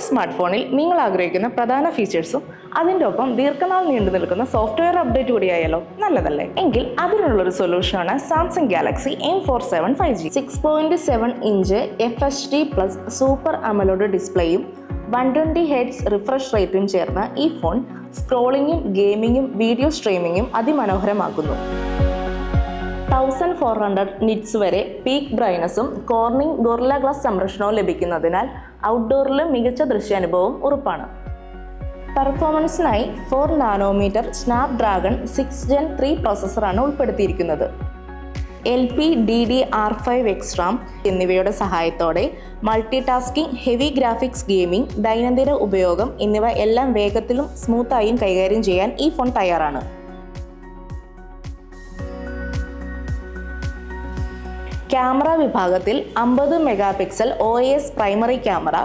ഒരു സ്മാർട്ട് ഫോണിൽ നിങ്ങൾ ആഗ്രഹിക്കുന്ന പ്രധാന ഫീച്ചേഴ്സും അതിൻ്റെ ഒപ്പം ദീർഘനാൾ നീണ്ടു നിൽക്കുന്ന സോഫ്റ്റ്വെയർ അപ്ഡേറ്റ് കൂടിയായാലോ? നല്ലതല്ലേ? എങ്കിൽ അതിനുള്ളൊരു സൊല്യൂഷനാണ് Samsung Galaxy M47 5G. 6.7 inch FHD+ super AMOLED ഡിസ്പ്ലേയും 120 Hz റിഫ്രഷ് റേറ്റും ചേർന്ന ഈ ഫോൺ സ്ക്രോളിങ്ങും ഗെയിമിങ്ങും വീഡിയോ സ്ട്രീമിങ്ങും അതിമനോഹരമാക്കുന്നു. 1400 നിറ്റ്സ് വരെ പീക്ക് ബ്രൈറ്റ്നസും കോർണിംഗ് ഗൊറില്ല ഗ്ലാസ് സംരക്ഷണവും ലഭിക്കുന്നതിനാൽ ഔട്ട്ഡോറിലും മികച്ച ദൃശ്യാനുഭവം ഉറപ്പാണ്. പെർഫോമൻസിനായി 4 നാനോമീറ്റർ സ്നാപ്ഡ്രാഗൺ 6 Gen 3 പ്രോസസ്സറാണ് ഉൾപ്പെടുത്തിയിരിക്കുന്നത്. LPDDR5 XRAM എന്നിവയുടെ സഹായത്തോടെ multi tasking, heavy graphics, gaming, ദൈനംദിന ഉപയോഗം എന്നിവ എല്ലാം വേഗത്തിലും സ്മൂത്തായും കൈകാര്യം ചെയ്യാൻ ഈ ഫോൺ തയ്യാറാണ്. ക്യാമറ വിഭാഗത്തിൽ 50 megapixel OIS primary camera,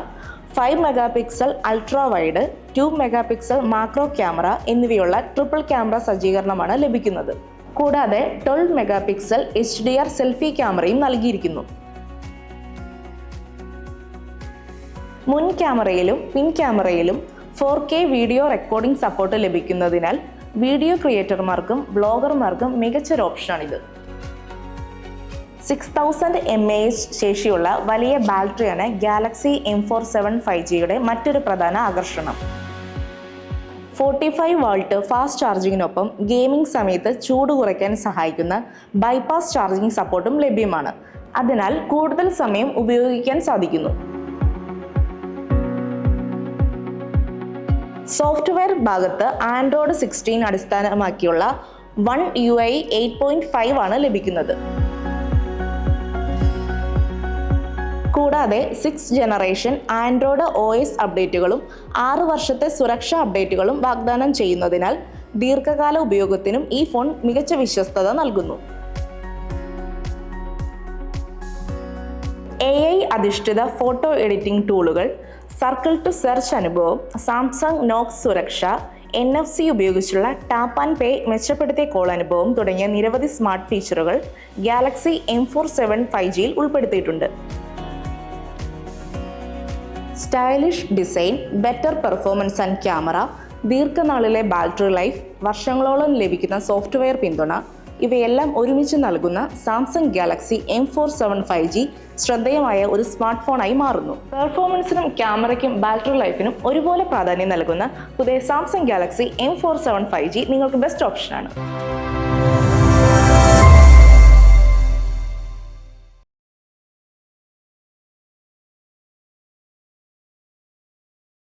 5 megapixel ultra wide, 2 megapixel macro camera എന്നിവയുള്ള ട്രിപ്പിൾ ക്യാമറ സജ്ജീകരണമാണ് ലഭിക്കുന്നത്. കൂടാതെ 12 മെഗാപിക്സൽ HDR സെൽഫി ക്യാമറയും നൽകിയിരിക്കുന്നു. മുൻ ക്യാമറയിലും പിൻ ക്യാമറയിലും 4K വീഡിയോ റെക്കോർഡിംഗ് സപ്പോർട്ട് ലഭിക്കുന്നതിനാൽ വീഡിയോ ക്രിയേറ്റർമാർക്കും ബ്ലോഗർമാർക്കും മികച്ചൊരു ഓപ്ഷനാണിത്. 6000 mAh ശേഷിയുള്ള വലിയ ബാറ്ററിയാണ് ഗാലക്സി M47 5Gയുടെ മറ്റൊരു പ്രധാന ആകർഷണം. 45 വാൾട്ട് ഫാസ്റ്റ് ചാർജിങ്ങിനൊപ്പം ഗെയിമിംഗ് സമയത്ത് ചൂട് കുറയ്ക്കാൻ സഹായിക്കുന്ന ബൈപാസ് ചാർജിംഗ് സപ്പോർട്ടും ലഭ്യമാണ്. അതിനാൽ കൂടുതൽ സമയം ഉപയോഗിക്കാൻ സാധിക്കുന്നു. സോഫ്റ്റ്വെയർ ഭാഗത്ത് Android 16 അടിസ്ഥാനമാക്കിയുള്ള One UI 8.5 ആണ് ലഭിക്കുന്നത്. കൂടാതെ 6th ജനറേഷൻ ആൻഡ്രോയിഡ് OS അപ്ഡേറ്റുകളും 6 വർഷത്തെ സുരക്ഷാ അപ്ഡേറ്റുകളും വാഗ്ദാനം ചെയ്യുന്നതിനാൽ ദീർഘകാല ഉപയോഗത്തിനും ഈ ഫോൺ മികച്ച വിശ്വസ്തത നൽകുന്നു. AI അധിഷ്ഠിത ഫോട്ടോ എഡിറ്റിംഗ് ടൂളുകൾ, സർക്കിൾ ടു സെർച്ച് അനുഭവം, സാംസങ് നോക്സ് സുരക്ഷ, NFC ഉപയോഗിച്ചുള്ള ടാപ്പ് ആൻഡ് പേ, മെച്ചപ്പെടുത്തിയ കോൾ അനുഭവം തുടങ്ങിയ നിരവധി സ്മാർട്ട് ഫീച്ചറുകൾ ഗാലക്സി M47 5Gയിൽ ഉൾപ്പെടുത്തിയിട്ടുണ്ട്. Stylish design, better performance and camera, ദീർഘനാളിലെ ബാറ്ററി ലൈഫ്, വർഷങ്ങളോളം ലഭിക്കുന്ന സോഫ്റ്റ്വെയർ പിന്തുണ ഇവയെല്ലാം ഒരുമിച്ച് നൽകുന്ന സാംസങ് ഗാലക്സി M47 5G ശ്രദ്ധേയമായ ഒരു സ്മാർട്ട് ഫോണായി മാറുന്നു. പെർഫോമൻസിനും ക്യാമറയ്ക്കും ബാറ്ററി ലൈഫിനും ഒരുപോലെ പ്രാധാന്യം നൽകുന്ന പുതിയ സാംസങ് ഗാലക്സി M47 5G നിങ്ങൾക്ക് ബെസ്റ്റ് ഓപ്ഷനാണ്.